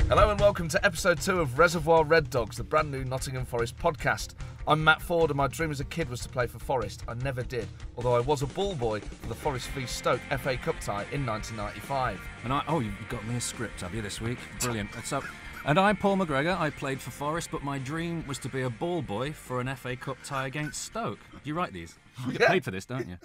Hello and welcome to episode 2 of Reservoir Red Dogs, the brand new Nottingham Forest podcast. I'm Matt Ford and my dream as a kid was to play for Forest. I never did, although I was a ball boy for the Forest v Stoke FA Cup tie in 1995. And you've got me a script, have you, this week? Brilliant. And I'm Paul McGregor. I played for Forest, but my dream was to be a ball boy for an FA Cup tie against Stoke. Do you write these? You get paid for this, don't you?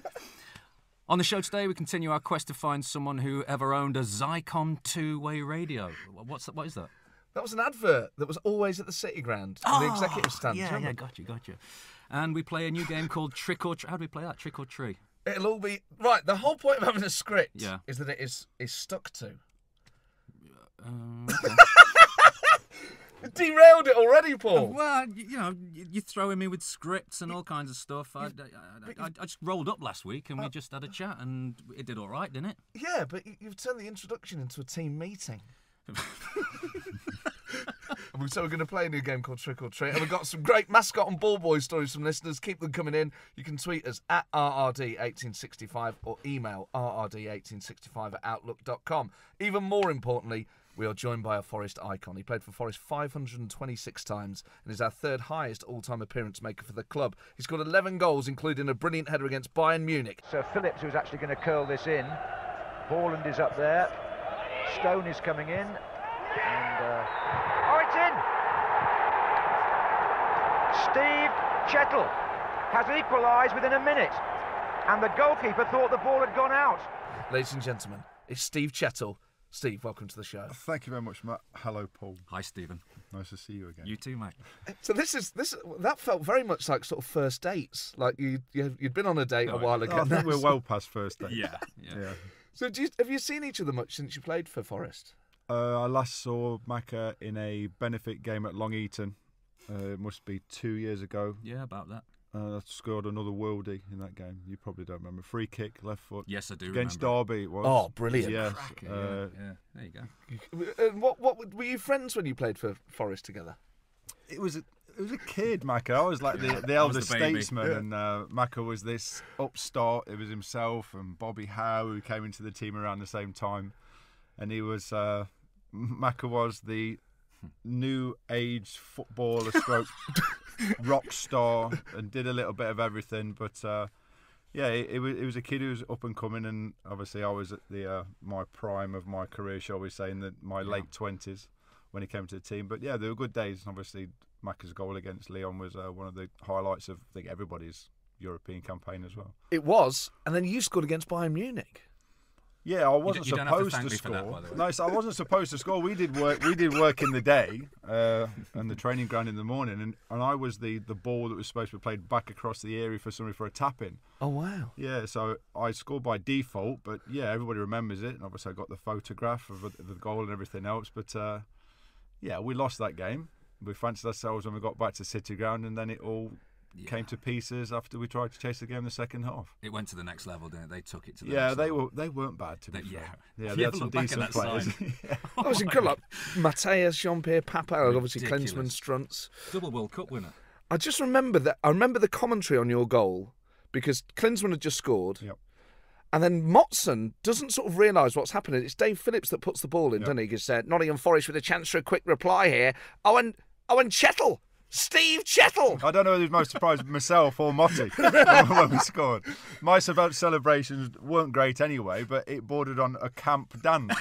On the show today, we continue our quest to find someone who ever owned a Zycom two-way radio. What is that? That was an advert that was always at the City Ground, in the executive stand. Yeah, got you. And we play a new game called Trick or Tree. How do we play that? Trick or Tree? It'll all be... Right, the whole point of having a script Yeah. is that it is stuck to. Okay. Derailed it already, Paul. Well, you're throwing me with scripts and all kinds of stuff. I just rolled up last week and we just had a chat and it did all right, didn't it? Yeah, but you've turned the introduction into a team meeting. So we're going to play a new game called Trick or Treat, and we've got some great mascot and ball boy stories from listeners. Keep them coming in. You can tweet us at RRD1865 or email rrd1865@outlook.com. Even more importantly, we are joined by a Forest icon. He played for Forest 526 times and is our third highest all-time appearance maker for the club. He's got 11 goals, including a brilliant header against Bayern Munich. So Phillips, who's actually going to curl this in. Borland is up there. Stone is coming in. And, it's in! Steve Chettle has equalised within a minute. And the goalkeeper thought the ball had gone out. Ladies and gentlemen, it's Steve Chettle. Steve, welcome to the show. Thank you very much, Matt. Hello, Paul. Hi, Stephen. Nice to see you again. You too, mate. So that felt very much like sort of first dates. Like you'd been on a date a while ago. I think we're well past first date. Yeah. So have you seen each other much since you played for Forest? I last saw Macca in a benefit game at Long Eaton. It must be 2 years ago. Yeah, about that. I scored another worldie in that game. You probably don't remember. Free kick, left foot. Yes, I do Against remember. Derby, it was. Oh, brilliant. Yes. Yeah, there you go. And what were you friends when you played for Forest together? It was a kid, Macca. I was like the elder the baby. statesman, and Macca was this upstart. It was himself and Bobby Howe, who came into the team around the same time. And he was... Macca was the new age footballer stroke rock star and did a little bit of everything, but it was a kid who was up and coming, and obviously I was at the my prime of my career, shall we say, in my late 20s when he came to the team. But yeah, there were good days. Obviously Macca's goal against Lyon was one of the highlights of, I think, everybody's European campaign as well. It was, and then you scored against Bayern Munich. Yeah, I wasn't you don't have to supposed thank to me for score. that, by the way. No, so I wasn't supposed to score. We did work in the day and the training ground in the morning, and I was the ball that was supposed to be played back across the area for somebody for a tap in. Oh wow! Yeah, so I scored by default, but yeah, everybody remembers it, and obviously I got the photograph of the goal and everything else. But we lost that game. We fancied ourselves when we got back to City Ground, and then it all came to pieces after we tried to chase the game in the second half. It went to the next level, didn't it? They took it to the next next level. level. They weren't bad, to be fair. Yeah, If they you had ever some look back at decent that players. side. That was incredible. Like Mateus, Jean-Pierre Papin, and obviously Ridiculous. Klinsmann, Struntz. Double World Cup winner. I just remember that. I remember the commentary on your goal because Klinsmann had just scored. Yep. And then Motson doesn't sort of realise what's happening. It's Dave Phillips that puts the ball in, doesn't he? He said, Nottingham Forest with a chance for a quick reply here. Owen Chettle. Steve Chettle! I don't know who's most surprised, myself or Motti, when we scored. My celebrations weren't great anyway, but it bordered on a camp dance.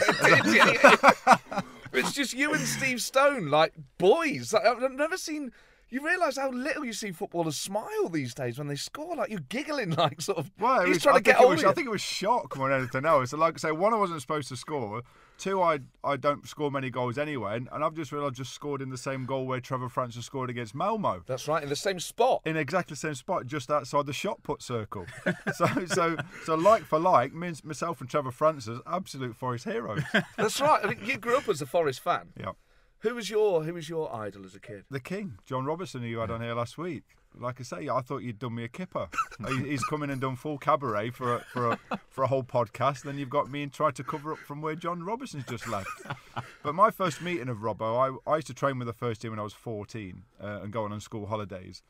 It's just you and Steve Stone, like boys. Like, I've never seen... You realise how little you see footballers smile these days when they score. Like, you're giggling, like, sort of... Well, he's trying to get over I think it was shock more than anything else. Like I say, one, I wasn't supposed to score. Two, I don't score many goals anyway. And I've just realised I just scored in the same goal where Trevor Francis scored against Malmo. That's right, in the same spot. In exactly the same spot, just outside the shot put circle. so like for like, myself and Trevor Francis, absolute Forest heroes. That's right. I mean, you grew up as a Forest fan. Yeah. Who was your idol as a kid? The King, John Robertson, who you had on here last week. Like I say, I thought you'd done me a kipper. He's come in and done full cabaret for a whole podcast. Then you've got me and tried to cover up from where John Robertson's just left. But my first meeting of Robbo, I used to train with the first team when I was 14 and going on school holidays.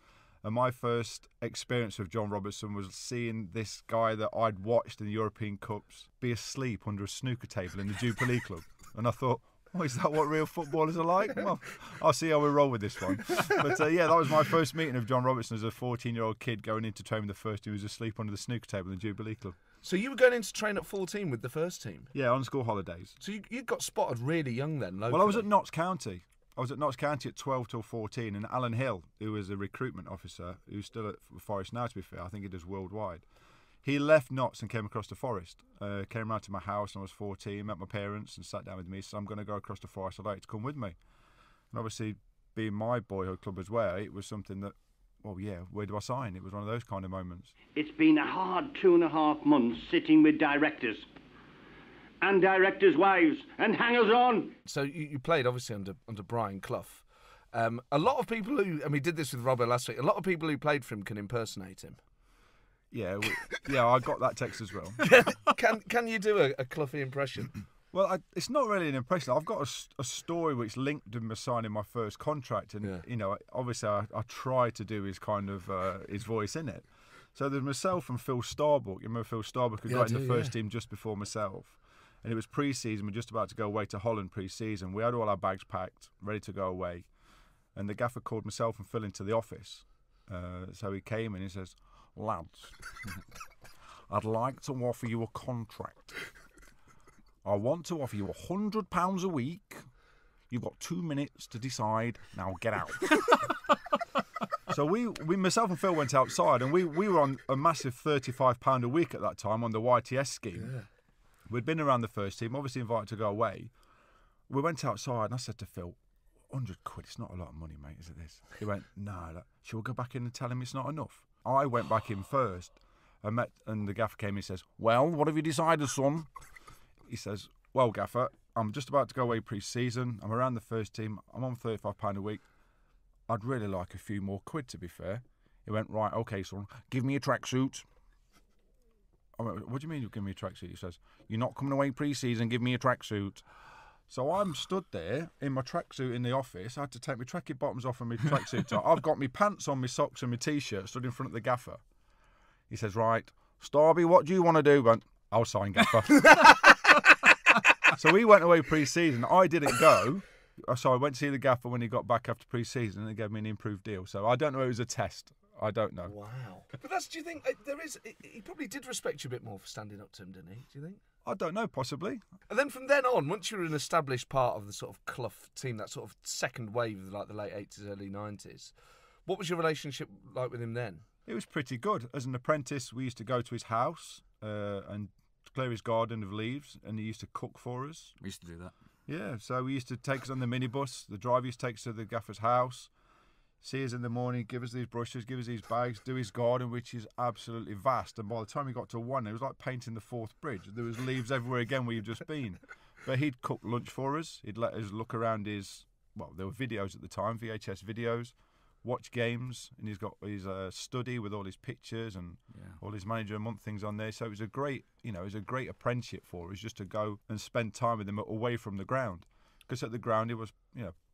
And my first experience with John Robertson was seeing this guy that I'd watched in the European Cups be asleep under a snooker table in the Jubilee Club. And I thought, Oh, is that what real footballers are like? Well, I'll see how we roll with this one. But yeah, that was my first meeting of John Robertson as a 14-year-old kid going into training with the first team. He was asleep under the snooker table in the Jubilee Club. So you were going in to train at 14 with the first team? Yeah, on school holidays. So you got spotted really young then, locally? Well, I was at Notts County. I was at Notts County at 12 till 14, and Alan Hill, who was a recruitment officer, who's still at Forest now, to be fair, I think he does worldwide. He left Notts and came across to Forest. Came round to my house when I was 14, met my parents and sat down with me. He said, I'm going to go across to Forest, I'd like you to come with me. And obviously, being my boyhood club as well, it was something that, well, yeah, where do I sign? It was one of those kind of moments. It's been a hard 2.5 months sitting with directors and directors' wives and hangers-on. So you played, obviously, under Brian Clough. A lot of people who, and we did this with Robert last week, a lot of people who played for him can impersonate him. Yeah, yeah, I got that text as well. Can you do a Cloughy impression? Well, it's not really an impression. I've got a story which linked him signing my first contract, and you know, obviously I try to do his kind of his voice in it. So there's myself and Phil Starbuck. You remember Phil Starbuck who got in the first team just before myself, and it was pre-season. We're just about to go away to Holland pre-season. We had all our bags packed, ready to go away, and the gaffer called myself and Phil into the office. So he came and he says, "Lads, I'd like to offer you a contract. I want to offer you £100 a week. You've got 2 minutes to decide. Now get out." So we myself and Phil went outside, and we were on a massive £35 a week at that time on the YTS scheme. Yeah. We'd been around the first team, obviously invited to go away. We went outside, and I said to Phil, £100, it's not a lot of money, mate, is it this? He went, no, shall we go back in and tell him it's not enough? I went back in first and the gaffer came and he says, "Well, what have you decided, son?" He says, "Well, gaffer, I'm just about to go away pre-season. I'm around the first team. I'm on £35 a week. I'd really like a few more quid, to be fair." He went, "Right, okay, son, give me a tracksuit." I went, "What do you mean you give me a tracksuit?" He says, "You're not coming away pre-season, give me a tracksuit." So I'm stood there in my tracksuit in the office. I had to take my tracky bottoms off and my tracksuit top. I've got my pants on, my socks and my T-shirt stood in front of the gaffer. He says, "Right, Starby, what do you want to do?" I went, "I'll sign, gaffer." So we went away pre-season. I didn't go. So I went to see the gaffer when he got back after pre-season and he gave me an improved deal. So I don't know if it was a test. I don't know. Wow. But do you think there is... He probably did respect you a bit more for standing up to him, didn't he? Do you think? I don't know, possibly. And then from then on, once you were an established part of the sort of Clough team, that sort of second wave of like the late 80s, early 90s, what was your relationship like with him then? It was pretty good. As an apprentice, we used to go to his house and clear his garden of leaves, and he used to cook for us. We used to do that. Yeah, so we used to take us on the minibus. The driver used to take us to the gaffer's house, see us in the morning, give us these brushes, give us these bags, do his garden, which is absolutely vast. And by the time we got to one, it was like painting the Forth Bridge. There was leaves everywhere again where you've just been. But he'd cook lunch for us. He'd let us look around his, well, there were videos at the time, VHS videos, watch games, and he's got his study with all his pictures and all his manager a month things on there. So it was a great, it was a great apprenticeship for us just to go and spend time with him away from the ground. Because at the ground, he was,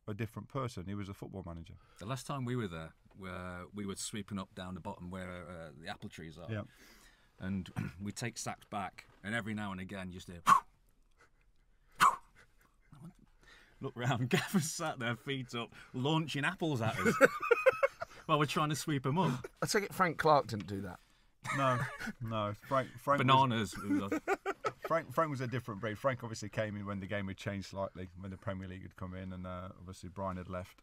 a different person. He was a football manager. The last time we were there, we were sweeping up down the bottom where the apple trees are. Yeah. And we take sacks back, and every now and again, you just hear... Look round, Gaffer's sat there, feet up, launching apples at us while we're trying to sweep them up. I take it Frank Clark didn't do that. No. Frank Bananas. Frank was a different breed. Frank obviously came in when the game had changed slightly, when the Premier League had come in, and obviously Brian had left,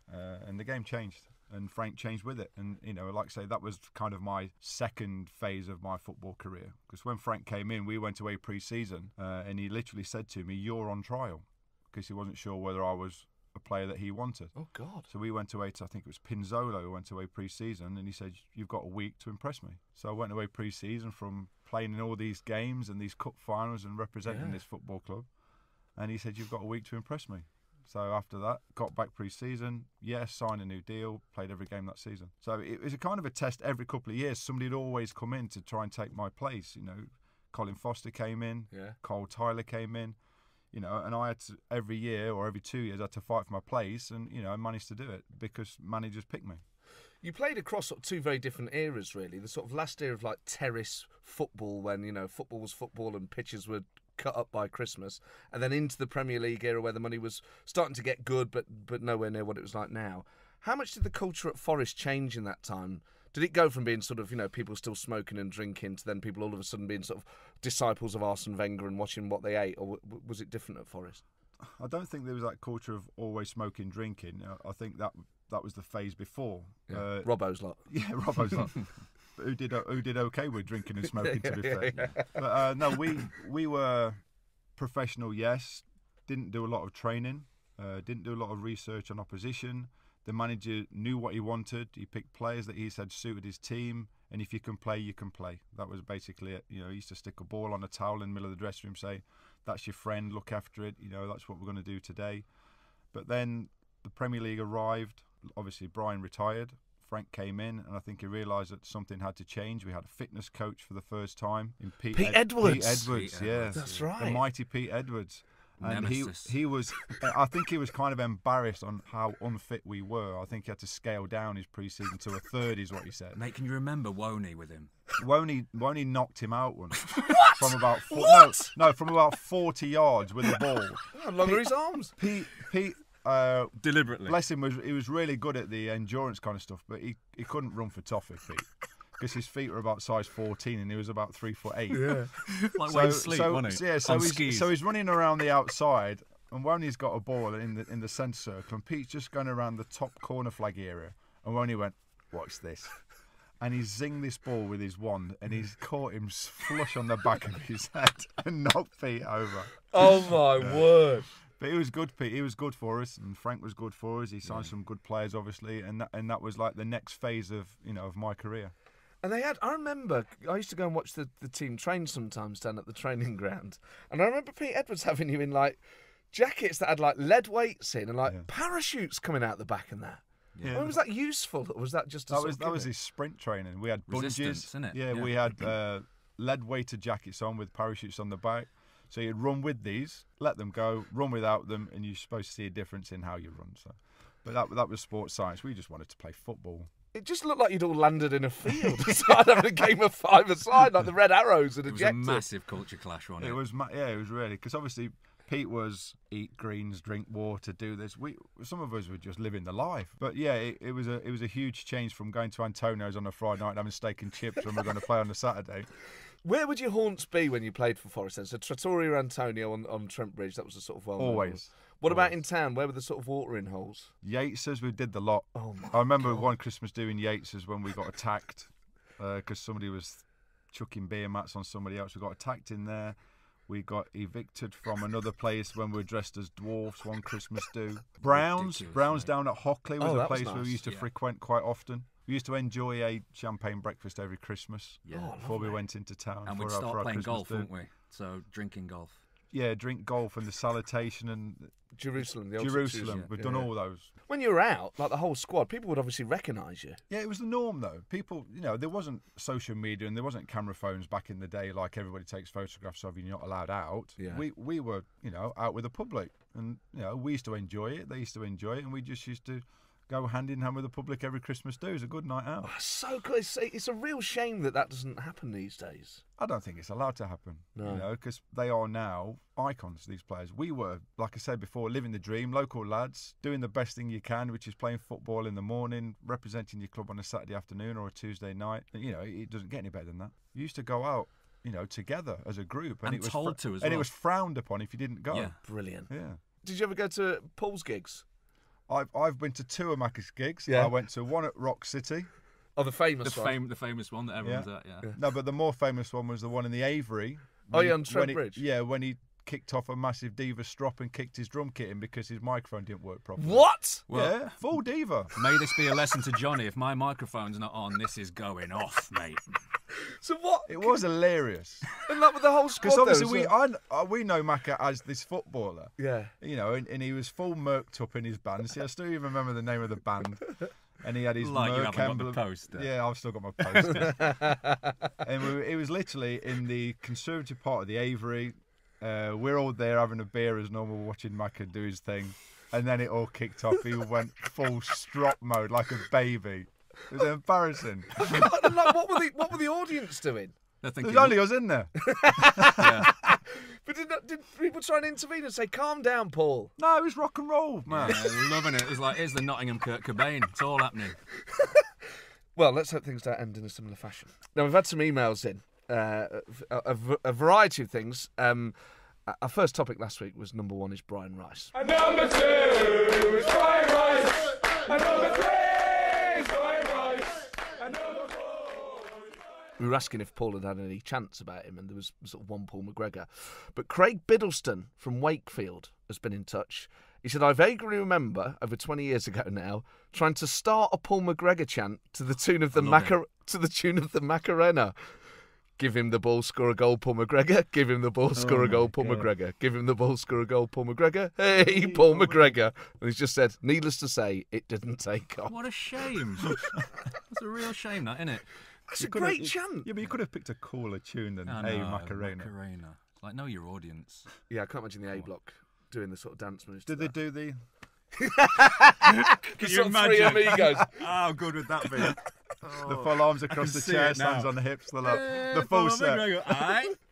and the game changed, and Frank changed with it. And like I say, that was kind of my second phase of my football career. Because when Frank came in, we went away pre-season, and he literally said to me, "You're on trial," because he wasn't sure whether I was a player that he wanted. Oh, God. So we went away to, I think it was Pinzolo, who went away pre-season, and he said, "You've got a week to impress me." So I went away pre-season from playing in all these games and these cup finals and representing this football club. And he said, "You've got a week to impress me." So after that, got back pre-season, signed a new deal, played every game that season. So it was a kind of a test every couple of years. Somebody'd always come in to try and take my place. Colin Foster came in, Cole Tyler came in. And I had to, every year or every 2 years, I had to fight for my place, and, I managed to do it because managers picked me. You played across sort of two very different eras, really. The sort of last era of, like, terrace football when, football was football and pitches were cut up by Christmas, and then into the Premier League era where the money was starting to get good, but nowhere near what it was like now. How much did the culture at Forest change in that time? Did it go from being sort of, people still smoking and drinking to then people all of a sudden being sort of disciples of Arsene Wenger and watching what they ate, or was it different at Forest? I don't think there was that culture of always smoking, drinking. I think that was the phase before. Yeah. Robbo's lot. Yeah, Robbo's lot. But who did okay with drinking and smoking, to be fair. But no, we were professional, yes. Didn't do a lot of training. Didn't do a lot of research on opposition. The manager knew what he wanted. He picked players that he said suited his team. And if you can play, you can play. That was basically it. He used to stick a ball on a towel in the middle of the dressing room, say, that's your friend, look after it. That's what we're going to do today. But then the Premier League arrived. Obviously, Brian retired. Frank came in, and I think he realised that something had to change. We had a fitness coach for the first time in Pete Edwards. Pete Edwards, yeah. That's right. The mighty Pete Edwards. And Nemesis. he was, I think he was kind of embarrassed on how unfit we were. I think he had to scale down his pre-season to a third, is what he said. Mate, can you remember Woney with him? Woney knocked him out once. What? From about from about 40 yards with the ball. How long are his arms? Pete deliberately. Bless him, he was really good at the endurance kind of stuff, but he couldn't run for toffee, Pete. Because his feet were about size 14 and he was about 3'8". Yeah. Like Wayne Sleep, wasn't he? Yeah, skis. so he's running around the outside, and Woney's got a ball in the centre circle, and Pete's just going around the top corner flag area, and Woney went, "Watch this." And he zinged this ball with his wand, and he's caught him flush on the back of his head and knocked Pete over. Oh my word. But he was good, Pete. He was good for us, and Frank was good for us. He signed some good players, obviously, and that was like the next phase of my career. And I remember, I used to go and watch the team train sometimes down at the training ground. And I remember Pete Edwards having you in like jackets that had like lead weights in and like parachutes coming out the back and that. Yeah. Was that useful, or was that just that was his sprint training? We had bungees, isn't it? Yeah, we had lead weighted jackets on with parachutes on the back. So you'd run with these, let them go, run without them, and you're supposed to see a difference in how you run. So, but that was sports science. We just wanted to play football. It just looked like you'd all landed in a field aside having a game of five-a-side, like the Red Arrows and ejected. It was a massive culture clash, wasn't it? It was really, because obviously Pete was eat greens, drink water, do this. Some of us were just living the life. But yeah, it was a huge change from going to Antonio's on a Friday night and having steak and chips when we're going to play on a Saturday. Where would your haunts be when you played for Forest then? So Trattoria or Antonio on Trent Bridge, that was the sort of well-known. Always. What about in town? Where were the sort of watering holes? Yates's, we did the lot. Oh my I remember God. one Christmas doing Yates's when we got attacked because somebody was chucking beer mats on somebody else. We got attacked in there. We got evicted from another place when we were dressed as dwarfs one Christmas do. Browns down at Hockley was a place nice. we used to frequent quite often. We used to enjoy a champagne breakfast every Christmas before we went into town. And for we'd our start playing Christmas golf, do. wouldn't we? So drinking golf. Yeah, drink golf and the salutation and Jerusalem. We've done all those. When you were out, like the whole squad, people would obviously recognise you. Yeah, it was the norm though. People, there wasn't social media and there wasn't camera phones back in the day like everybody takes photographs of you and you're not allowed out. Yeah. We were, out with the public and, we used to enjoy it. They used to enjoy it and we just used to go hand in hand with the public every Christmas do. It was a good night out. Oh, so good. It's a real shame that doesn't happen these days. I don't think it's allowed to happen, No. because they are now icons, these players. We were, like I said before, living the dream, local lads, doing the best thing you can, which is playing football in the morning, representing your club on a Saturday afternoon or a Tuesday night. It doesn't get any better than that. You used to go out, together as a group. And it was told to as well. And it was frowned upon if you didn't go. Yeah. Brilliant. Yeah. Did you ever go to Paul's gigs? I've been to two of Macca's gigs. Yeah. I went to one at Rock City. Oh, the famous one. The famous one that everyone's at, yeah. No, but the more famous one was the one in the Avery. On Trent Bridge? Yeah, when he kicked off a massive diva strop and kicked his drum kit in because his microphone didn't work properly. What? Well, full diva. May this be a lesson to Johnny. If my microphone's not on, this is going off, mate. So what? It was hilarious. And like with the whole squad. Because obviously we know Macca as this footballer. Yeah. And he was full murked up in his band. See, I still even remember the name of the band. And he had his like you Merc haven't emblem. got the poster. Yeah, I've still got my poster. And it was literally in the conservative part of the Avery. We're all there having a beer as normal, watching Macca do his thing. And then it all kicked off. He went full strop mode like a baby. It was embarrassing. Like, what were the audience doing? There's only us in there. Yeah. But did people try and intervene and say, calm down, Paul? No, it was rock and roll, man. Yeah, loving it. It was like, here's the Nottingham Kurt Cobain. It's all happening. Well, let's hope things don't end in a similar fashion. Now, we've had some emails in, a variety of things. Our first topic last week was number 1 is Brian Rice. And number 2 is Brian Rice. And number 3 is Brian Rice. And number 4 We were asking if Paul had had any chants about him, and there was sort of one Paul McGregor. But Craig Biddleston from Wakefield has been in touch. He said, I vaguely remember, over 20 years ago now, trying to start a Paul McGregor chant to the tune of the Macarena. Give him the ball, score a goal, Paul McGregor. Give him the ball, score a goal, Paul McGregor. Give him the ball, score a goal, Paul McGregor. Hey, Paul McGregor. And he's just said, needless to say, it didn't take off. What a shame. That's a real shame, that, isn't it? That's a great chant. Yeah, but you could have picked a cooler tune than Macarena. Macarena. It's like, know your audience. Yeah, I can't imagine the A Block doing the sort of dance moves. Did they do the... Can you imagine? 3 amigos. How good would that be? The full arms across the chair, hands on the hips, the full set.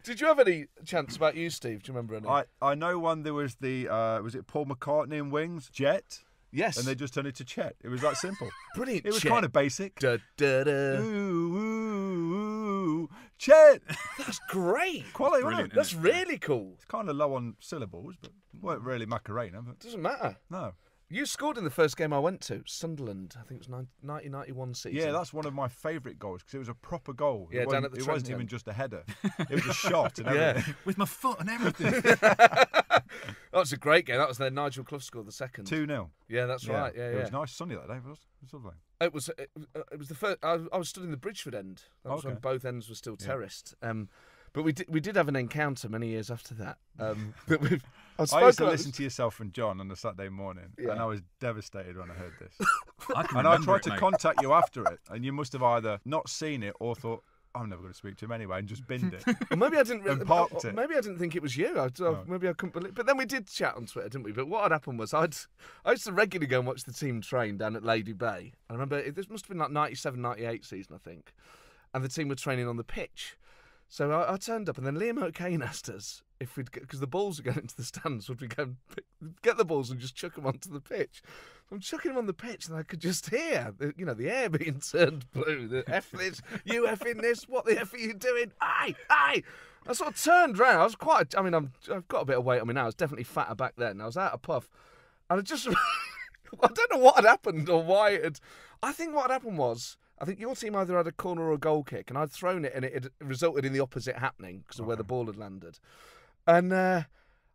Did you have any chants about you, Steve? Do you remember any? I know one. There was the was it Paul McCartney and Wings? Jet. Yes. And they just turned it to Chet. It was that simple. Brilliant. It was Chet. kind of basic. Da, da, da. Ooh, ooh, ooh, Chet. That's great. Quality, wasn't it? That's really cool. It's kind of low on syllables, but weren't really Macarena. But doesn't matter. No. You scored in the first game I went to, Sunderland. I think it was 1991 season. Yeah, that's one of my favourite goals because it was a proper goal. Yeah, down at the It wasn't even just a header. It was a shot and everything. With my foot and everything. That was a great game. That was their Nigel Clough scored the second. 2-0. Yeah, that's right. Yeah, It was nice, sunny that day. It was lovely. It was the first. I was stood in the Bridgeford end. That was when both ends were still terraced. But we did have an encounter many years after that. I used to listen to yourself and John on a Saturday morning, and I was devastated when I heard this. I tried to contact you after it, and you must have either not seen it or thought, I'm never going to speak to him anyway, and just binned it. Well, maybe I didn't. And parked it. Maybe I didn't think it was you. Maybe I couldn't believe. But then we did chat on Twitter, didn't we? But what had happened was I used to regularly go and watch the team train down at Lady Bay. I remember this must have been like 97, 98 season, I think, and the team were training on the pitch. So I turned up, and then Liam O'Kane asked us if we'd, because the balls were going into the stands, would we go and get the balls and just chuck them onto the pitch? So I'm chucking them on the pitch, and I could just hear, the air being turned blue. The F this, you effing this, what the F are you doing? Aye! I sort of turned round. I was quite, I've got a bit of weight on me now. I was definitely fatter back then. I was out of puff. And I just, I don't know what had happened or why it had, I think what had happened was, I think your team either had a corner or a goal kick, and I'd thrown it, and it had resulted in the opposite happening because of where the ball had landed. And I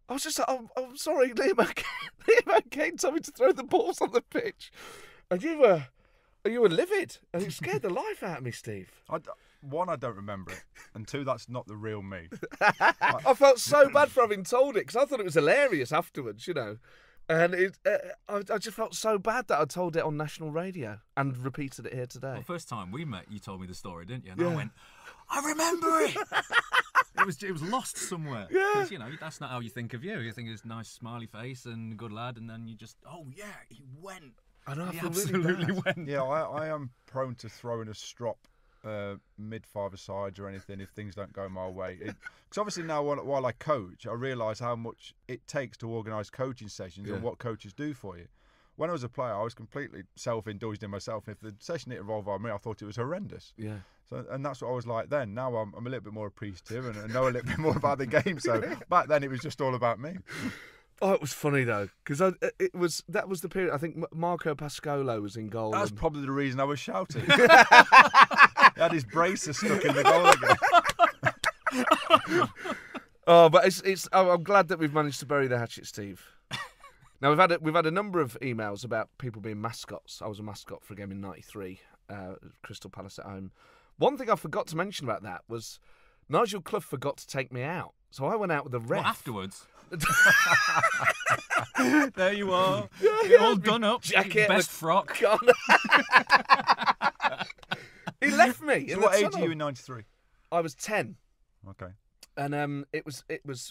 was just like, I'm sorry, Liam O'Kane told me to throw the balls on the pitch. And you were livid, and it scared the life out of me, Steve. One, I don't remember it, and two, that's not the real me. I felt so bad for having told it, because I thought it was hilarious afterwards, And I just felt so bad that I told it on national radio and repeated it here today. Well, first time we met, you told me the story, didn't you? And I went, I remember it. It was lost somewhere. Yeah. That's not how you think of you. You think it's a nice smiley face and good lad, and then you just, he went. I know, he absolutely went. Yeah, I am prone to throwing a strop mid-five-a-sides or anything if things don't go my way. Because obviously now while I coach, I realise how much it takes to organise coaching sessions and what coaches do for you. When I was a player, I was completely self-indulged in myself. If the session didn't involve me, I thought it was horrendous. Yeah. So, and that's what I was like then. Now I'm a little bit more appreciative and know a little bit more about the game. So back then it was just all about me. Oh, it was funny though, because that was the period. I think Marco Pascolo was in goal. That's probably the reason I was shouting. He had his braces stuck in the goal again. Oh, but it's. I'm glad that we've managed to bury the hatchet, Steve. Now we've had a number of emails about people being mascots. I was a mascot for a game in '93, Crystal Palace at home. One thing I forgot to mention about that was Nigel Clough forgot to take me out, so I went out with the ref. What, afterwards? There you are. You're all done up. Jacket, best frock. He left me. So what age are you in '93? I was 10. Okay. And it was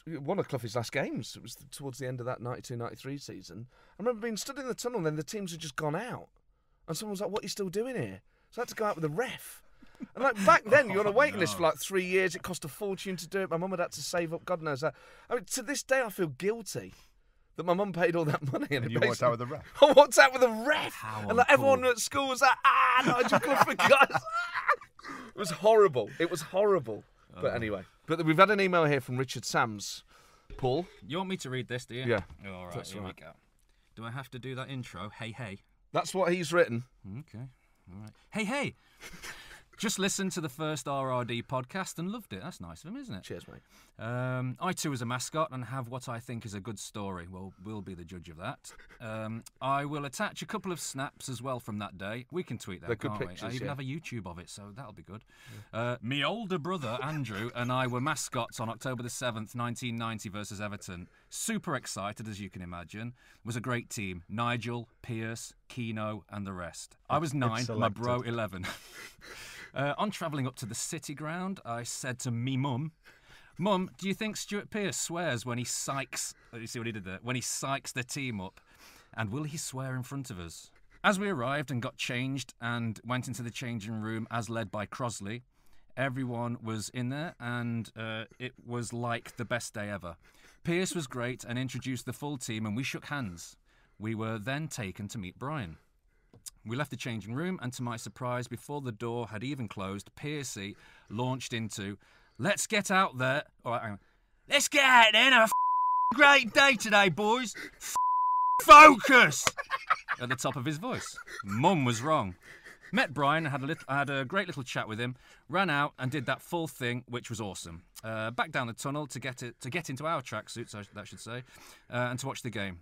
one of Clough's last games. It was towards the end of that 92-93 season. I remember being stood in the tunnel, and then the teams had just gone out, and someone was like, "What are you still doing here?" So I had to go out with the ref. And like back then, you're on a waiting list for like 3 years. It cost a fortune to do it. My mum had had to save up, God knows. I mean, to this day, I feel guilty that my mum paid all that money. And you walked out with the ref. I walked out with a ref. How And like, everyone at school was like, Nigel Clough, guys. It was horrible. It was horrible. But anyway. But we've had an email here from Richard Sams. Paul? You want me to read this, do you? Yeah. Oh, all right, That's here right. we go. Do I have to do that intro? Hey, hey. That's what he's written. Okay. All right. Hey, hey. Just listened to the first RRD podcast and loved it. That's nice of him, isn't it? Cheers, mate. I too was a mascot and have what I think is a good story. Well, we'll be the judge of that. I will attach a couple of snaps as well from that day. We can tweet that, They're good can't we? pictures, I even yeah. have a YouTube of it, so that'll be good. Me older brother, Andrew, and I were mascots on October the 7th, 1990 versus Everton. Super excited, as you can imagine. It was a great team. Nigel, Pierce, Keno, and the rest. I was 9, my bro 11. On travelling up to the City ground, I said to me mum, Mum, do you think Stuart Pearce swears when he psychs... You see what he did there? When he psychs the team up? And will he swear in front of us? As we arrived and got changed and went into the changing room as led by Crosley, everyone was in there and it was like the best day ever. Pearce was great and introduced the full team and we shook hands. We were then taken to meet Brian. We left the changing room, and to my surprise, before the door had even closed, Piercy launched into, "Let's get out there." All right, hang on. "Let's get out there and have a great day today, boys. Focus!" At the top of his voice. Mum was wrong. Met Brian, had a great little chat with him, ran out and did that full thing, which was awesome. Back down the tunnel to get into our tracksuits, I should say, and to watch the game.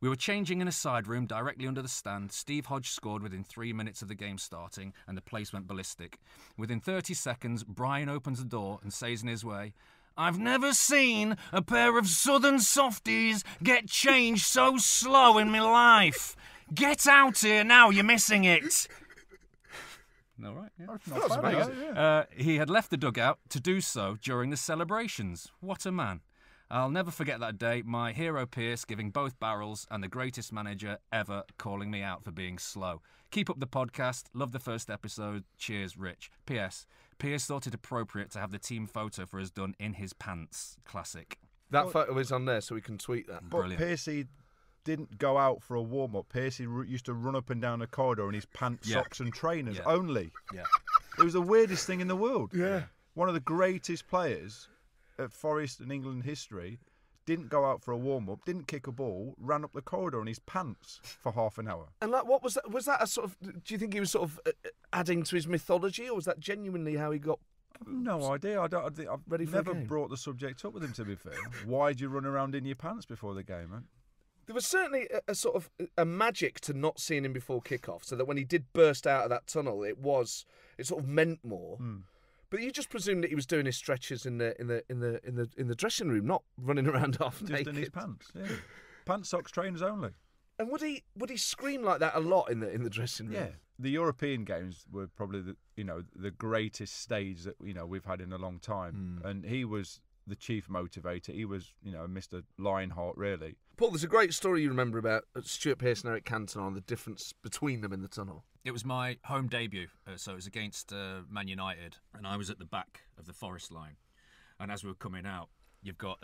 We were changing in a side room directly under the stand. Steve Hodge scored within 3 minutes of the game starting, and the place went ballistic. Within 30 seconds, Brian opens the door and says in his way, "I've never seen a pair of southern softies get changed so slow in my life. Get out here now, you're missing it." All right, yeah. That's not bad, He had left the dugout to do so during the celebrations. What a man. I'll never forget that day, my hero Pierce giving both barrels and the greatest manager ever calling me out for being slow. Keep up the podcast. Love the first episode. Cheers, Rich. P.S. Pierce thought it appropriate to have the team photo for us done in his pants. Classic. That photo is on there, so we can tweet that. But Brilliant. Piercy didn't go out for a warm-up. Piercy used to run up and down the corridor in his pants, socks and trainers only. Yeah. It was the weirdest thing in the world. Yeah. One of the greatest players at Forest and England history didn't go out for a warm-up, didn't kick a ball, ran up the corridor in his pants for half an hour. And like, what was that? Was that a sort of? Do you think he was sort of adding to his mythology, or was that genuinely how he got? No idea. I've Ready for the never game? brought the subject up with him, to be fair. Why'd you run around in your pants before the game, man? There was certainly a sort of a magic to not seeing him before kickoff, so that when he did burst out of that tunnel, it sort of meant more. But you just presumed that he was doing his stretches in the dressing room, not running around half Just naked. in his pants, yeah. Pants, socks, trainers only. And would he scream like that a lot in the dressing room? Yeah. The European games were probably the greatest stage that we've had in a long time, and he was the chief motivator. He was Mr. Lionheart, really. Paul, there's a great story you remember about Stuart Pearce and Eric Cantona and the difference between them in the tunnel. It was my home debut, so it was against Man United, and I was at the back of the Forest line. And as we were coming out, you've got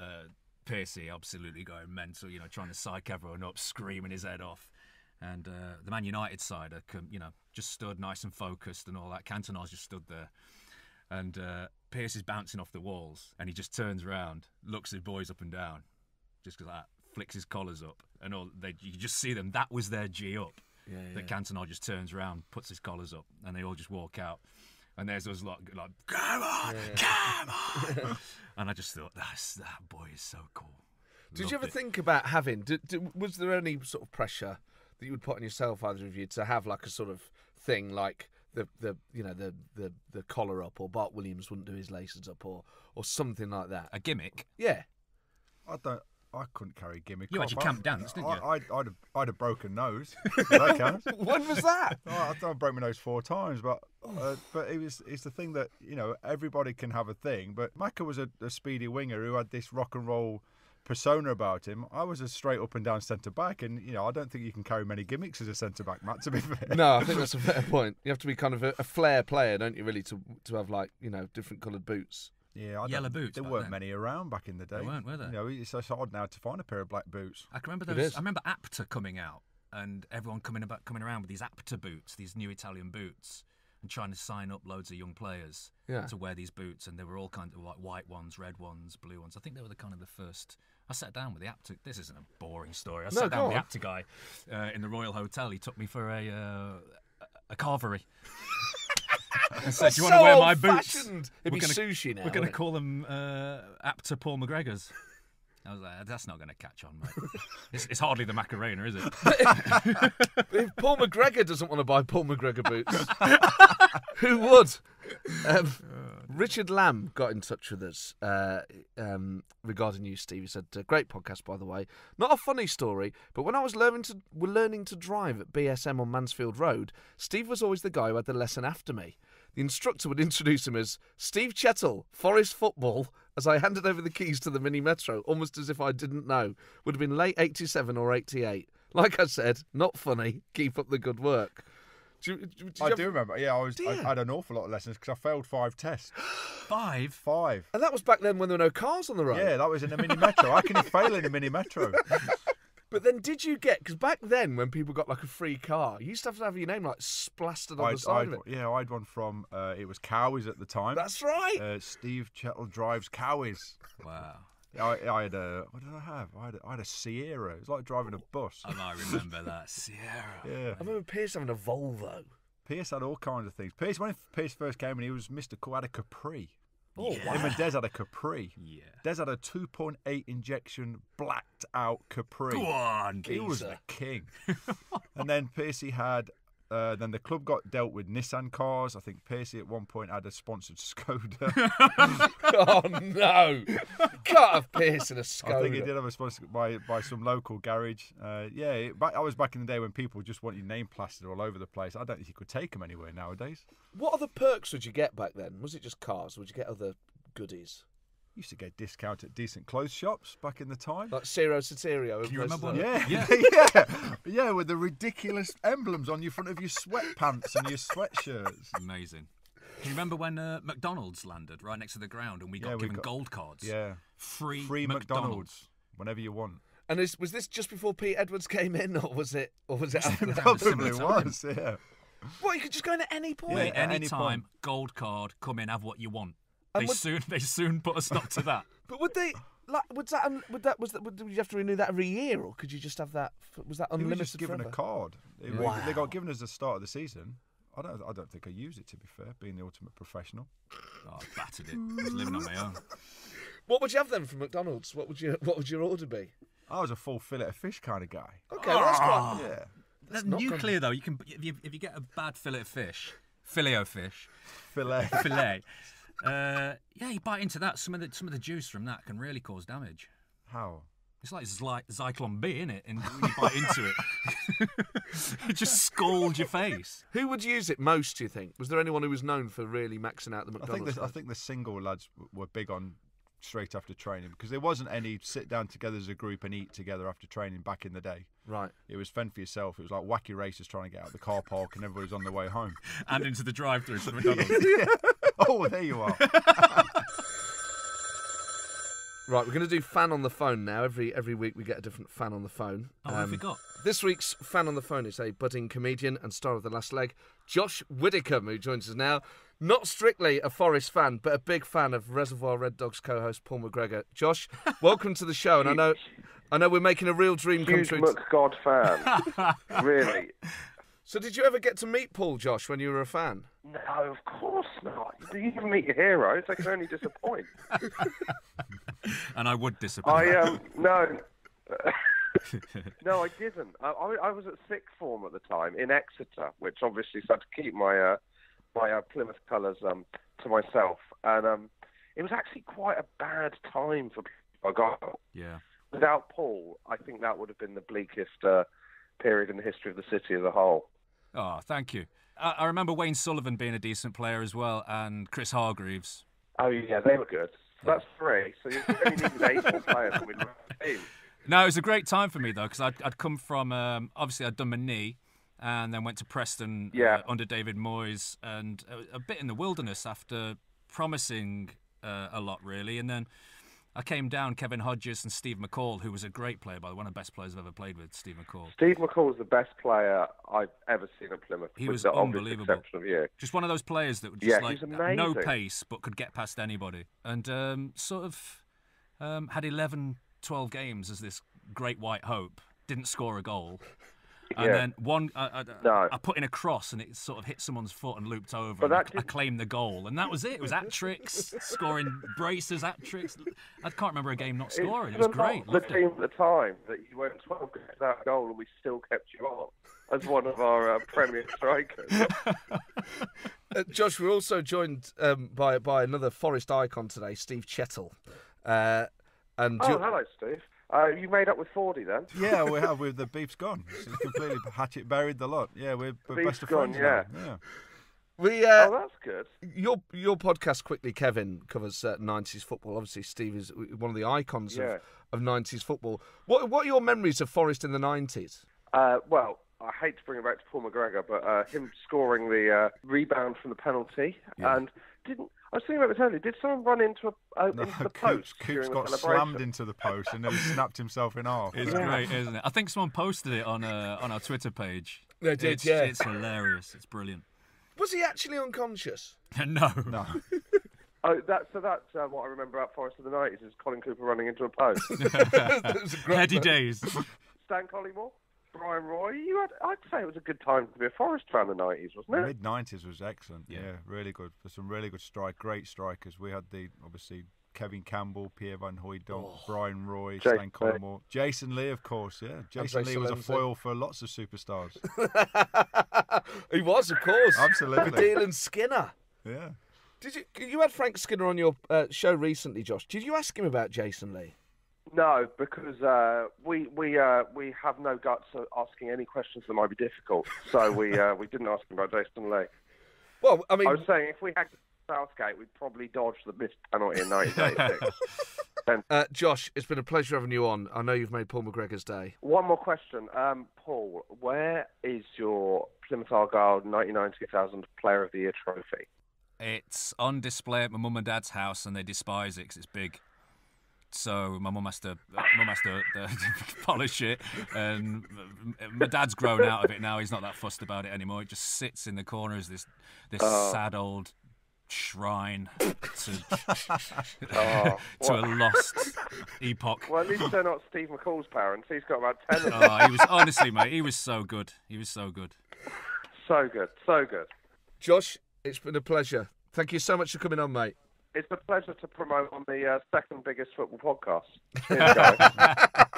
Piercy absolutely going mental, trying to psych everyone up, screaming his head off. And the Man United side, just stood nice and focused and all that. Cantona's just stood there. And Pierce is bouncing off the walls, and he just turns around, looks at the boys up and down, just like that, flicks his collars up, and you just see them. That was their G up. That Cantona just turns around, puts his collars up, and they all just walk out. And there's those like, come on, come on. And I just thought, that boy is so cool. Did you ever think about having? Was there any sort of pressure that you would put on yourself, either of you, to have like a sort of thing like the collar up, or Bart Williams wouldn't do his laces up, or something like that? A gimmick? Yeah. I couldn't carry a gimmick. You had your camp dance, didn't you? I'd a broken nose. That counts. When was that? I broke my nose 4 times, but it's the thing that everybody can have a thing. But Macca was a speedy winger who had this rock and roll persona about him. I was a straight up and down centre back, and I don't think you can carry many gimmicks as a centre back, Matt. To be fair. No, I think that's a fair point. You have to be kind of a flair player, don't you? Really, to have like different coloured boots. Yeah, Yellow boots. There weren't many around back in the day. There weren't, were there? It's so hard now to find a pair of black boots. I can remember those. I remember Apta coming out, and everyone coming around with these Apta boots, these new Italian boots, and trying to sign up loads of young players to wear these boots. And they were all kind of like white ones, red ones, blue ones. I think they were the first. I sat down with the Apta. This isn't a boring story. I sat down with the Apta guy in the Royal Hotel. He took me for a carvery. And said, "Do you want to wear my boots? It'd be sushi now. We're going to call them Apta Paul McGregor's." I was like, "That's not going to catch on, mate. It's hardly the Macarena, is it?" If Paul McGregor doesn't want to buy Paul McGregor boots, who would? Richard Lamb got in touch with us regarding you, Steve. He said, "Great podcast, by the way. Not a funny story, but when I was learning to drive at BSM on Mansfield Road, Steve was always the guy who had the lesson after me. The instructor would introduce him as Steve Chettle, Forest Football, as I handed over the keys to the Mini Metro, almost as if I didn't know. Would have been late 87 or 88. Like I said, not funny. Keep up the good work." I do remember. Yeah, I had an awful lot of lessons because I failed 5 tests. 5? 5. And that was back then when there were no cars on the road. Yeah, that was in a Mini Metro. How can you fail in a Mini Metro? But then did you get... Because back then, when people got like a free car, you used to have your name like splasted on the side of it. Yeah, I had one from... it was Cowies at the time. That's right. Steve Chettle drives Cowies. Wow. I had a... What did I have? I had a Sierra. It was like driving a bus. Oh, I remember that. Sierra. Yeah. I remember Pierce having a Volvo. Pierce had all kinds of things. When Pierce first came in, he was Mr. Cool, had a Capri. Oh, Yeah. Him and Des had a Capri. Yeah. Des had a 2.8 injection blacked out Capri. Go on, He was the king. And then Piercy had... then the club got dealt with Nissan cars. I think Piercy at one point had a sponsored Skoda. Oh, no. Can't have Pierce in a Skoda. I think he did have a sponsored by some local garage. I was back in the day when people just wanted name plastered all over the place. I don't think you could take them anywhere nowadays. What other perks would you get back then? Was it just cars? Would you get other goodies? Used to get discount at decent clothes shops back in the time. Like Ciro Soterio? Can you remember one? Yeah, with the ridiculous emblems on your front of your sweatpants and your sweatshirts. Amazing. Do you remember when McDonald's landed right next to the ground and we got given gold cards? Yeah. Free McDonald's whenever you want. And was this just before Pete Edwards came in, or was it after that? Probably was, yeah. What, you could just go in at any point? Yeah, at any any time, point. gold card, come in, have what you want. And They soon put a stop to that. But would they... Like, would you have to renew that every year, or could you just have that? Was that He was unlimited? just given forever? a card. Wow. They got given us the start of the season. I don't think I used it, to be fair, being the ultimate professional. Oh, I battered it. I was living on my own. What would you have then from McDonald's? What would your order be? I was a full fillet of fish kind of guy. Okay, well, that's quite. Yeah. That's not nuclear though. You can if you get a bad fillet of fish, filet, Fillet. you bite into that. Some of the juice from that can really cause damage. How? It's like Zyklon B, isn't it? And when you bite into it, it just scalds your face. Who would use it most, do you think? Was there anyone who was known for really maxing out the McDonald's? I think the single lads were big on straight after training because there wasn't any sit down together as a group and eat together after training back in the day. Right. It was fend for yourself. It was like wacky races trying to get out of the car park and everybody was on their way home. And into the drive-through for the McDonald's. Yeah. Oh, there you are. Right, we're going to do fan on the phone now. Every week we get a different fan on the phone. Oh, what have we got? This week's fan on the phone is a budding comedian and star of The Last Leg, Josh Widdicombe, who joins us now. Not strictly a Forest fan, but a big fan of Reservoir Red Dogs co-host Paul McGregor. Josh, welcome to the show, and I know we're making a real dream come Huge true. McGod fan, really. So did you ever get to meet Paul, Josh, when you were a fan? No, of course not. You can meet your heroes. They can only disappoint. And I would disappoint. No. No, I didn't. I was at sixth form at the time in Exeter, which obviously so I had to keep my Plymouth colours to myself, and it was actually quite a bad time for people I got. Yeah. Without Paul, I think that would have been the bleakest period in the history of the city as a whole. Oh, thank you. I remember Wayne Sullivan being a decent player as well, and Chris Hargreaves. Oh yeah, they were good. That's 3. So you only needed 8 more players to win the team. No, it was a great time for me, though, because I'd come from, obviously, I'd done my knee and then went to Preston under David Moyes and a bit in the wilderness after promising a lot, really. And then I came down, Kevin Hodges and Steve McCall, who was a great player, by the way, one of the best players I've ever played with, Steve McCall. Steve McCall was the best player I've ever seen at Plymouth. He with was the unbelievable. obvious exception of you. Just one of those players that would just he's no amazing. pace, but could get past anybody. And sort of had 11, 12 games as this great white hope, didn't score a goal. And then one, I put in a cross and it sort of hit someone's foot and looped over. And I claimed the goal, and that was it. It was hat-tricks, scoring braces, hat-tricks. I can't remember a game not scoring. It was great. The team at the time that you went 12 games without a goal and we still kept you on as one of our Premier strikers. Josh, we're also joined by another Forest icon today, Steve Chettle. Hello, Steve. You made up with Fordy then? Yeah, we have. The beef's gone. It's completely hatchet buried the lot. Yeah, we're best of friends now. Yeah. That's good. Your podcast, Quickly Kevin, covers 90s football. Obviously, Steve is one of the icons of 90s football. What are your memories of Forest in the 90s? Well, I hate to bring it back to Paul McGregor, but him scoring the rebound from the penalty and I was thinking about this earlier. Did someone run into the post? Coops got slammed into the post and then snapped himself in half. It's great, isn't it? I think someone posted it on our Twitter page. They did, It's hilarious. It's brilliant. Was he actually unconscious? No. That's what I remember about Forest of the 90s is Colin Cooper running into a post. Heady days. Stan Collymore, Brian Roy. I'd say it was a good time to be a Forest fan in the 90s, wasn't it? Mid-90s was excellent. Yeah, really good. For some really good great strikers. We had obviously Kevin Campbell, Pierre Van Hooijdonk, Brian Roy, Stan Collymore. Jason Lee, of course, yeah. Jason Lee was a foil for lots of superstars. He was, of course. Absolutely. Badil and Skinner. Yeah. Did you had Frank Skinner on your show recently, Josh? Did you ask him about Jason Lee? No, because we have no guts of asking any questions that might be difficult. So we didn't ask him about Jason Lee. Well, I mean, I was saying if we had Southgate, we'd probably dodge the missed penalty in 1986. Josh, it's been a pleasure having you on. I know you've made Paul McGregor's day. One more question, Paul. Where is your Plymouth Argyle 1990-2000 Player of the Year trophy? It's on display at my mum and dad's house, and they despise it because it's big. So my mum has to polish it, and my dad's grown out of it now. He's not that fussed about it anymore. It just sits in the corner as this sad old shrine to a lost epoch. Well, at least they're not Steve McCall's parents. He's got about 10 of them. He was honestly, mate. He was so good. So good. Josh, it's been a pleasure. Thank you so much for coming on, mate. It's a pleasure to promote on the second biggest football podcast. Here we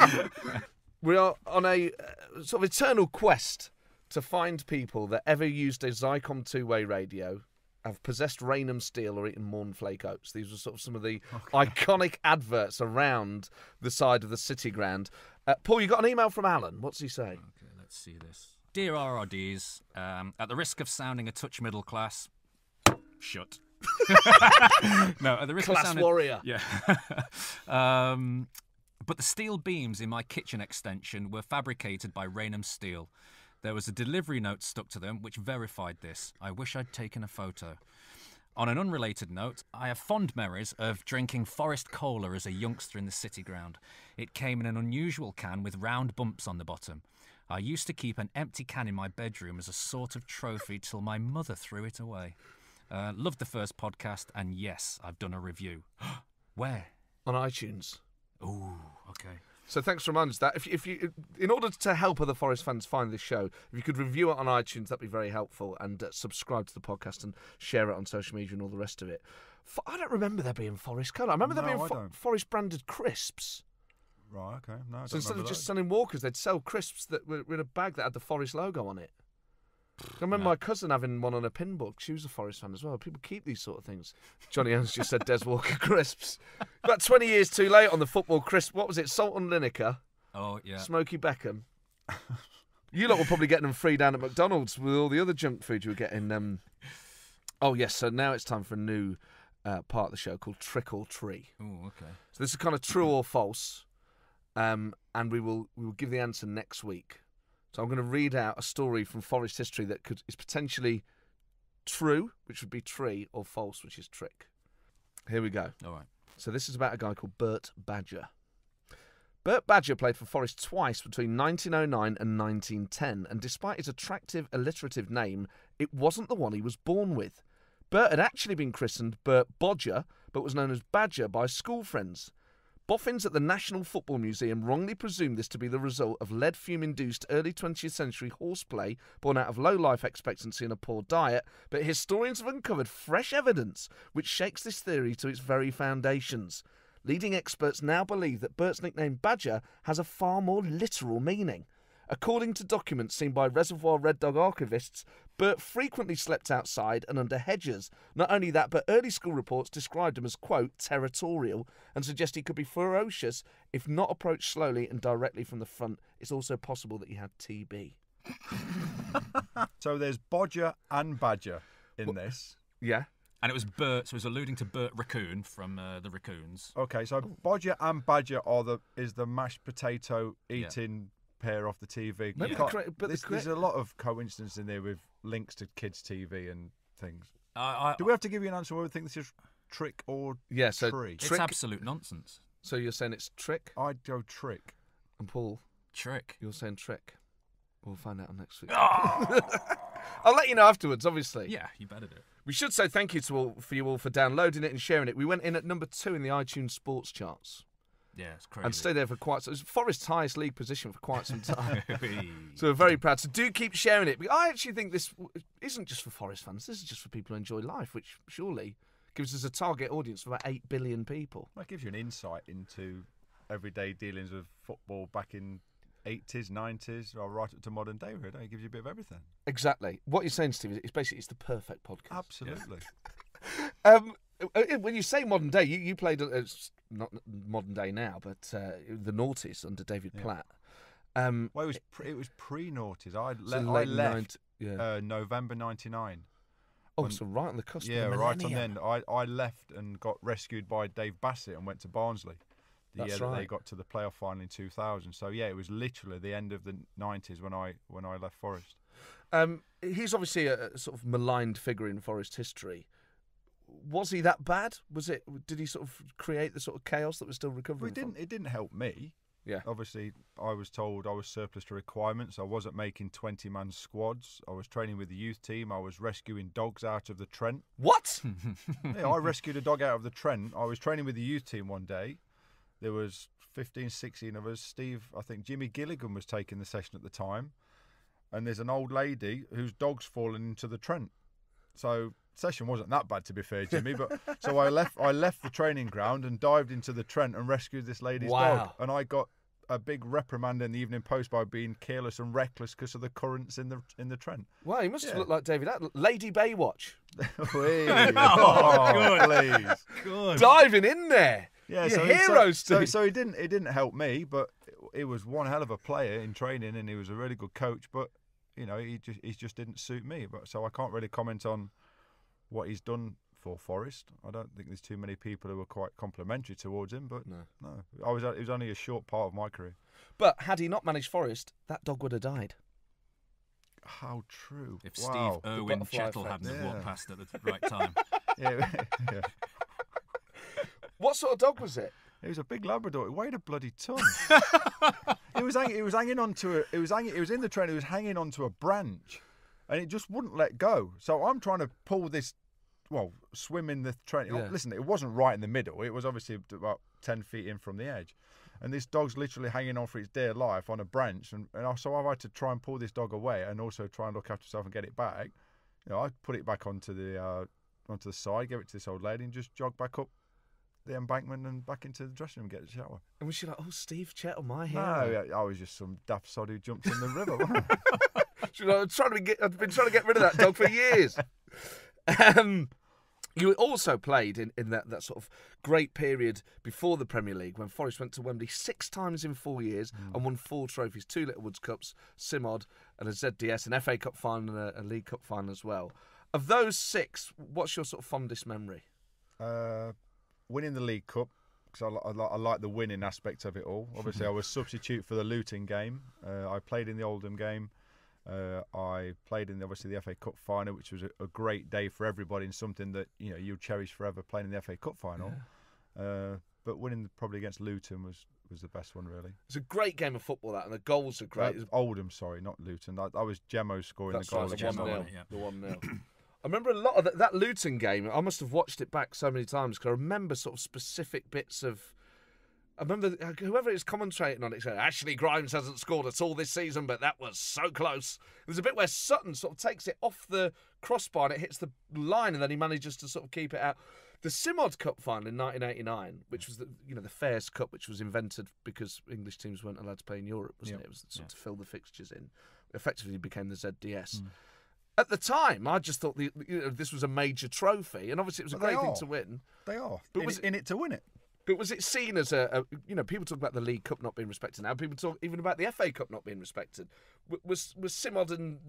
go. We are on a sort of eternal quest to find people that ever used a Zycom two-way radio, have possessed Rainham Steel or eaten Mornflake Oats. These were sort of some of the iconic adverts around the side of the City Ground. Paul, you got an email from Alan. What's he saying? Okay, let's see this. Dear RRDs, at the risk of sounding a touch middle class, shut. No, at the risk Class of sounding warrior. Yeah. But the steel beams in my kitchen extension were fabricated by Rainham Steel. There was a delivery note stuck to them which verified this. I wish I'd taken a photo. On an unrelated note, I have fond memories of drinking Forest Cola as a youngster in the City Ground. It came in an unusual can with round bumps on the bottom. I used to keep an empty can in my bedroom as a sort of trophy till my mother threw it away. Loved the first podcast, and yes, I've done a review. Where? On iTunes. Ooh, okay. So thanks for reminding us that. If you, in order to help other Forest fans find this show, if you could review it on iTunes, that'd be very helpful, and subscribe to the podcast and share it on social media and all the rest of it. I don't remember there being Forest Cola. I remember there being Forest branded crisps. Right, okay. No, I so instead of just selling Walkers, they'd sell crisps that were in a bag that had the Forest logo on it. I remember my cousin having one on a pin book. She was a Forest fan as well. People keep these sort of things. Johnny Owens just said Des Walker crisps. About 20 years too late on the football crisp. What was it? Salt and Lineker. Oh, yeah. Smokey Beckham. You lot were probably getting them free down at McDonald's with all the other junk food you were getting. Oh, yes. So now it's time for a new part of the show called Trick or Tree. Oh, okay. So this is kind of true or false, and we will give the answer next week. So I'm going to read out a story from Forest history that is potentially true, which would be tree, or false, which is trick. Here we go. All right. So this is about a guy called Bert Badger. Bert Badger played for Forest twice between 1909 and 1910, and despite his attractive, alliterative name, it wasn't the one he was born with. Bert had actually been christened Bert Bodger, but was known as Badger by school friends. Boffins at the National Football Museum wrongly presumed this to be the result of lead fume-induced early 20th century horseplay born out of low life expectancy and a poor diet, but historians have uncovered fresh evidence which shakes this theory to its very foundations. Leading experts now believe that Bert's nickname Badger has a far more literal meaning. According to documents seen by Reservoir Red Dog archivists, Bert frequently slept outside and under hedges. Not only that, but early school reports described him as, quote, territorial, and suggest he could be ferocious if not approached slowly and directly from the front. It's also possible that he had TB. So there's Bodger and Badger in this. Yeah. And it was Bert, so it was alluding to Bert Raccoon from the Raccoons. Okay, so Bodger and Badger is the mashed potato eating pair off the TV. Maybe There's a lot of coincidence in there with links to kids' TV and things. Do we have to give you an answer whether we think this is trick or tree? It's absolute nonsense. So you're saying it's trick? I'd go trick. And Paul? Trick. You're saying trick. We'll find out on next week. I'll let you know afterwards, obviously. Yeah, you better do it. We should say thank you to you all for downloading it and sharing it. We went in at number 2 in the iTunes sports charts. Yeah, it's crazy. And stayed there for it was Forest's highest league position for quite some time. So we're very proud. So do keep sharing it. I actually think this isn't just for Forest fans. This is just for people who enjoy life, which surely gives us a target audience of about 8 billion people. That gives you an insight into everyday dealings with football back in 80s, 90s, or right up to modern day. Really. It gives you a bit of everything. Exactly. What you're saying, Steve, is basically it's the perfect podcast. Absolutely. When you say modern day, you played not modern day now, but the noughties under David Platt. Well, it was pre-noughties. I left November '99. Oh, so right on the cusp. Yeah, of the right on the end. I left and got rescued by Dave Bassett and went to Barnsley. The year that they got to the playoff final in 2000. So yeah, it was literally the end of the '90s when I left Forest. He's obviously a sort of maligned figure in Forest history. Was he that bad? Did he sort of create the sort of chaos that we're still recovering from? It didn't help me. Yeah. Obviously, I was told I was surplus to requirements. I wasn't making 20-man squads. I was training with the youth team. I was rescuing dogs out of the Trent. What? Yeah, I rescued a dog out of the Trent. I was training with the youth team one day. There was 15, 16 of us. Steve, I think Jimmy Gilligan was taking the session at the time. And there's an old lady whose dog's fallen into the Trent. So session wasn't that bad, to be fair, Jimmy. But so I left the training ground and dived into the Trent and rescued this lady's dog. And I got a big reprimand in the Evening Post by being careless and reckless because of the currents in the Trent. Wow, he must have looked like David Attenborough. Lady Baywatch. Please. Good. Diving in there. Yeah, You're heroes, Steve. So it didn't help me, but he was one hell of a player in training, and he was a really good coach. But you know, he just didn't suit me. But so I can't really comment on what he's done for Forest. I don't think there's too many people who were quite complimentary towards him. But no, it was only a short part of my career. But had he not managed Forest, that dog would have died. How true! If Steve Irwin Chettle hadn't walked past at the right time. Yeah. What sort of dog was it? It was a big Labrador. It weighed a bloody ton. It was hanging onto a. It was in the train. It was hanging onto a branch, and it just wouldn't let go. So I'm trying to pull this, swim in the train. Yeah. Listen, it wasn't right in the middle. It was obviously about 10 feet in from the edge, and this dog's literally hanging on for its dear life on a branch. And so I've had to try and pull this dog away, and also try and look after myself and get it back. I put it back onto the side, gave it to this old lady, and just jogged back up the embankment and back into the dressing room and get a shower. And was she like, "Oh, Steve Chettle, my hero"? No, I was just some daft sod who jumped in the river. Wasn't I? She was like, I've been trying to get rid of that dog for years. You also played in that sort of great period before the Premier League when Forest went to Wembley 6 times in 4 years and won 4 trophies, 2 Littlewoods Cups, Simod and a ZDS, an FA Cup final and a League Cup final as well. Of those 6, what's your sort of fondest memory? Winning the League Cup, because I like the winning aspect of it all. Obviously, I was substitute for the Luton game. I played in the Oldham game. I played in the FA Cup final, which was a great day for everybody and something that you'll cherish forever, playing in the FA Cup final. Yeah. But winning probably against Luton was the best one, really. It's a great game of football, that, and the goals are great. Oldham, sorry, not Luton. I was Gemmo scoring the goal. Right, the 1-0. I remember a lot of that Luton game. I must have watched it back so many times because I remember sort of specific bits of. I remember whoever is commentating on it said, Ashley Grimes hasn't scored at all this season, but that was so close. There's a bit where Sutton sort of takes it off the crossbar and it hits the line, and then he manages to sort of keep it out. The Simod Cup final in 1989, which was the Fairs Cup, which was invented because English teams weren't allowed to play in Europe, wasn't it? It was sort of to fill the fixtures in. Effectively became the ZDS. At the time, I just thought this was a major trophy, and obviously it was a great thing to win. They are. But was in it to win it. But was it seen as people talk about the League Cup not being respected now. People talk even about the FA Cup not being respected. Was Simod and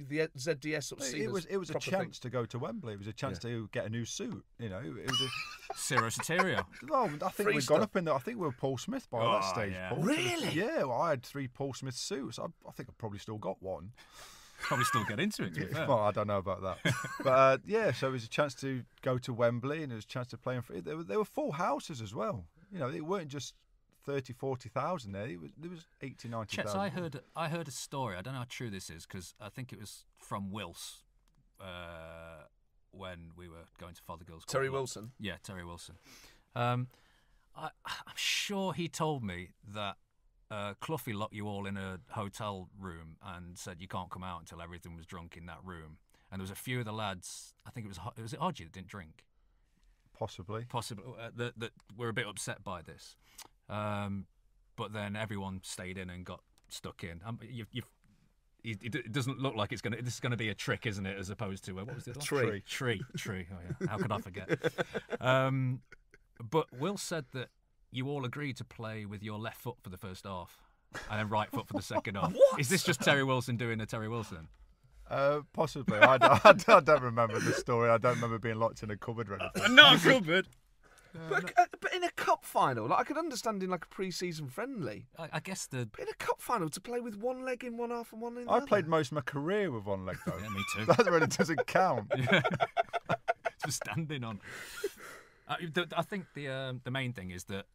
the ZDS sort of seen it was a chance to go to Wembley. It was a chance to get a new suit. It was a Ciro Soterio. No, I think we'd gone up in there. I think we were Paul Smith by that stage. Yeah. Paul. Really? Yeah. Well, I had 3 Paul Smith suits. I think I probably still got one. Probably still get into it, to be fair. Well, I don't know about that. But so it was a chance to go to Wembley, and it was a chance to play in free. There were full houses as well. It weren't just 30,000, 40,000 there. There was 80, 90,000. Chetts, I heard a story. I don't know how true this is because I think it was from Wills when we were going to Fothergill's. Terry Wilson? Yeah, Terry Wilson. I'm sure he told me that Cloughie locked you all in a hotel room and said you can't come out until everything was drunk in that room. And there was a few of the lads, I think it was Hodgie that didn't drink. Possibly. That were a bit upset by this. But then everyone stayed in and got stuck in. It doesn't look like this is going to be a trick, isn't it? As opposed to what was it? Tree. Oh yeah. How could I forget? But Will said that you all agreed to play with your left foot for the first half and then right foot for the second half. What? Is this just Terry Wilson doing a Terry Wilson? Possibly. I don't remember the story. I don't remember being locked in a cupboard or anything. Not a cupboard. But in a cup final, I could understand in like a pre-season friendly. I guess But in a cup final, to play with one leg in one half and one in the I other. played most of my career with one leg, though. Yeah, me too. That really doesn't count. Yeah. It's for standing on. I think the main thing is that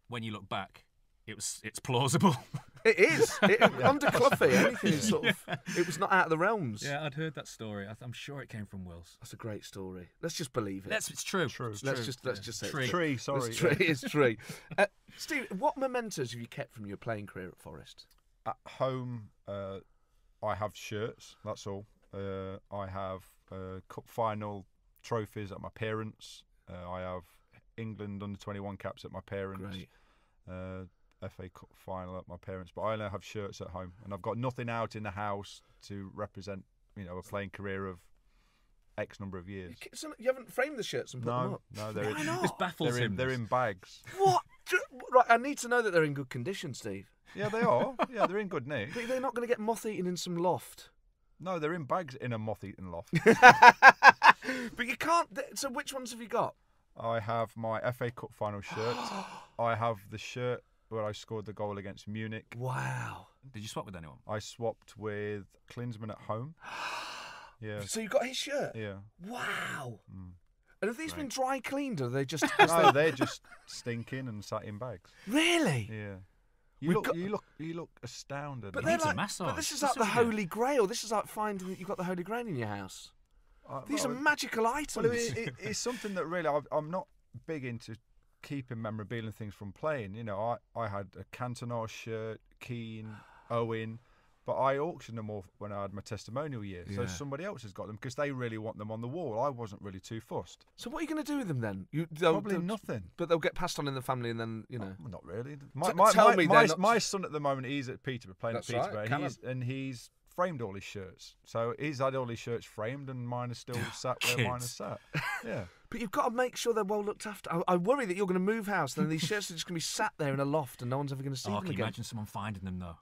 when you look back, it's plausible. It is. Under Cloughie, anything is sort of. It was not out of the realms. Yeah, I'd heard that story. I'm sure it came from Wills. That's a great story. Let's just believe it. It's true. Let's just say Tree. Tree, sorry. It's tree. Steve, what mementos have you kept from your playing career at Forest? At home, I have shirts. That's all. I have cup final trophies at my parents'. I have England under-21 caps at my parents'. Great. FA Cup final at my parents', but I only have shirts at home, and I've got nothing out in the house to represent, a playing career of X number of years. You haven't framed the shirts and put them up? No, they're Why not? This baffles him. They're in bags. What? Right, I need to know that they're in good condition, Steve. Yeah, they are. Yeah, they're in good nick. But they're not going to get moth-eaten in some loft. No, they're in bags in a moth-eaten loft. But you can't. So which ones have you got? I have my FA Cup final shirt. I have the shirt where I scored the goal against Munich. Wow. Did you swap with anyone? I swapped with Klinsmann at home. Yeah. So you got his shirt? Yeah. Wow. And have these been dry cleaned, or are they just? No, they're just stinking and sat in bags. Really? Yeah. You look astounded. But He needs a like, massage. But this is That's like the what you Holy Grail. This is like finding that you've got the Holy Grail in your house. These are magical items. Well, it's something that really I'm not big into keeping memorabilia and things from playing. I had a Cantona shirt, Keane, Owen, but I auctioned them all when I had my testimonial year. So somebody else has got them because they really want them on the wall. I wasn't really too fussed. So what are you going to do with them then? Probably nothing. But they'll get passed on in the family, and then Well, not really. Tell me My son at the moment, he's at Peterborough, playing That's at Peterborough, right, he's framed all his shirts. So he's had all his shirts framed, and mine are still sat where mine are sat. Yeah. But you've got to make sure they're well looked after. I worry that you're going to move house, and then these shirts are just going to be sat there in a loft, and no one's ever going to see them Can you again. imagine someone finding them though?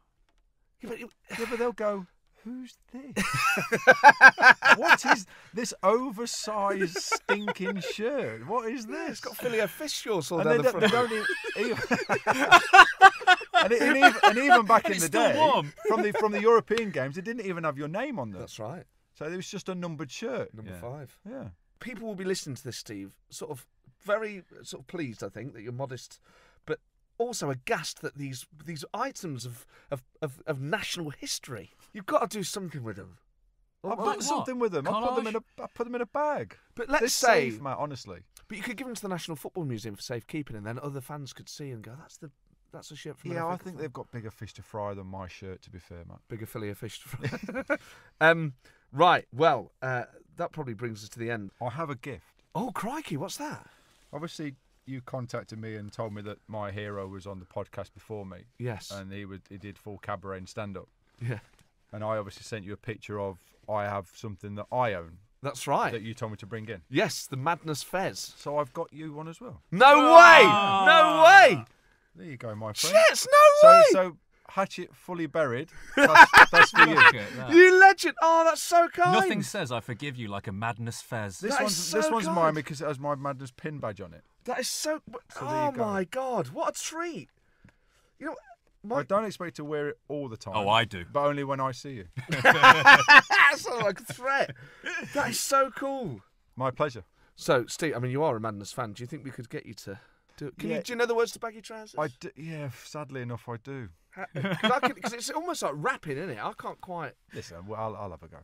Yeah, But they'll go, Who's this? What is this oversized stinking shirt? What is this? It's got Fillet fish shorts all And down they the don't front. and even back in it's the still day, warm. from the European games, it didn't even have your name on them. That's right. So it was just a numbered shirt. Number 5. Yeah. People will be listening to this, Steve, sort of very sort of pleased, I think, that you're modest, but also aghast that these items of national history, you've got to do something with them. I've Like done something with them. I put them in a bag. But let's They're say, safe, Matt, honestly. but you could give them to the National Football Museum for safekeeping, and then other fans could see and go, that's a shirt from. Yeah, an I FA think Cup they've got bigger fish to fry than my shirt, to be fair, Matt. bigger Fillet fish. Right. Well, that probably brings us to the end. I have a gift. Oh, crikey! What's that? Obviously, you contacted me and told me that my hero was on the podcast before me. Yes. And he did full cabaret and stand-up. Yeah. And I obviously sent you a picture of I have something that I own That's right. that you told me to bring in. Yes, the Madness Fez. So I've got you one as well. No way! No way! There you go, my friend. Yes, no way! So hatchet fully buried. That's for you. Look at that. You legend! Oh, that's so kind. Nothing says I forgive you like a Madness Fez. This That is one's so mine kind. because it has my Madness pin badge on it. That is so. there Oh you go. my God! What a treat! You know, I don't expect to wear it all the time. Oh, I do. But only when I see you. that's not like a threat. That is so cool. My pleasure. So, Steve, I mean, you are a Madness fan. Do you think we could get you to do it? Yeah. Do you know the words to Baggy Trousers? Yeah, sadly enough, I do. Because it's almost like rapping, isn't it? I can't quite. Listen, well, I'll have a go.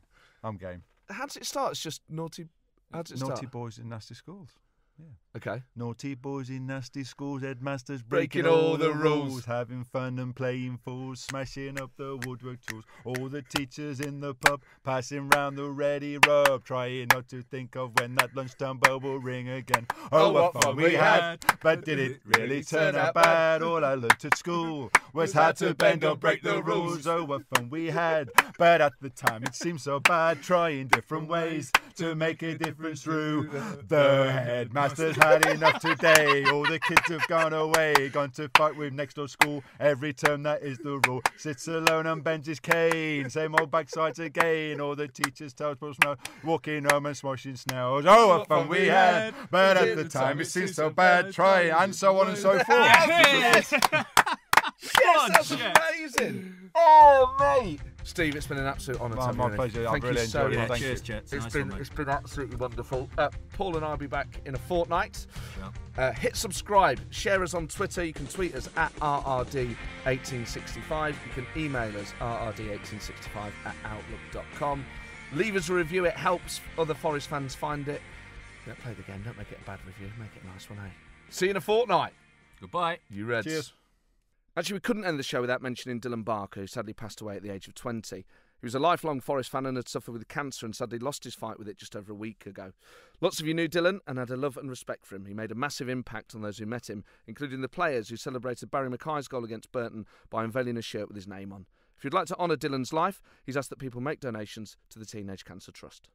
I'm game. How does it start? It's just naughty. How does it start? Naughty boys in nasty schools. Okay. Naughty boys in nasty schools, headmasters Breaking all the rules. having fun and playing fools, smashing up the woodwork tools. All the teachers in the pub, passing round the ready rub, trying not to think of when that lunchtime bell will ring again. Oh, what fun we had, but did it really turn out bad? All I learnt at school was how to bend or break the rules. Oh, what fun we had, but at the time it seemed so bad, trying different ways to make a difference through. The headmaster's had enough today. All the kids have gone away, gone to fight with next door school. Every term that is the rule. Sits alone and bends his cane. Same old backsides again. All the teachers tell us no, walking home and smoshing snails. Oh, what fun we had, but at the time it seemed so bad. Try and so on and so forth. Yes, that's amazing. Oh, mate. Steve, it's been an absolute honour to have you. My pleasure. I've Thank really you so enjoyed it. much. Thank Cheers, you. Chet. It's been absolutely wonderful. Paul and I will be back in a fortnight. Sure. Hit subscribe. Share us on Twitter. You can tweet us at RRD1865. You can email us rrd1865@outlook.com. Leave us a review. It helps other Forest fans find it. Don't play the game. Don't make it a bad review. Make it a nice one, eh? See you in a fortnight. Goodbye. You Reds. Cheers. Actually, we couldn't end the show without mentioning Dylan Barker, who sadly passed away at the age of 20. He was a lifelong Forest fan and had suffered with cancer and sadly lost his fight with it just over a week ago. Lots of you knew Dylan and had a love and respect for him. He made a massive impact on those who met him, including the players who celebrated Barry Mackay's goal against Burton by unveiling a shirt with his name on. If you'd like to honour Dylan's life, he's asked that people make donations to the Teenage Cancer Trust.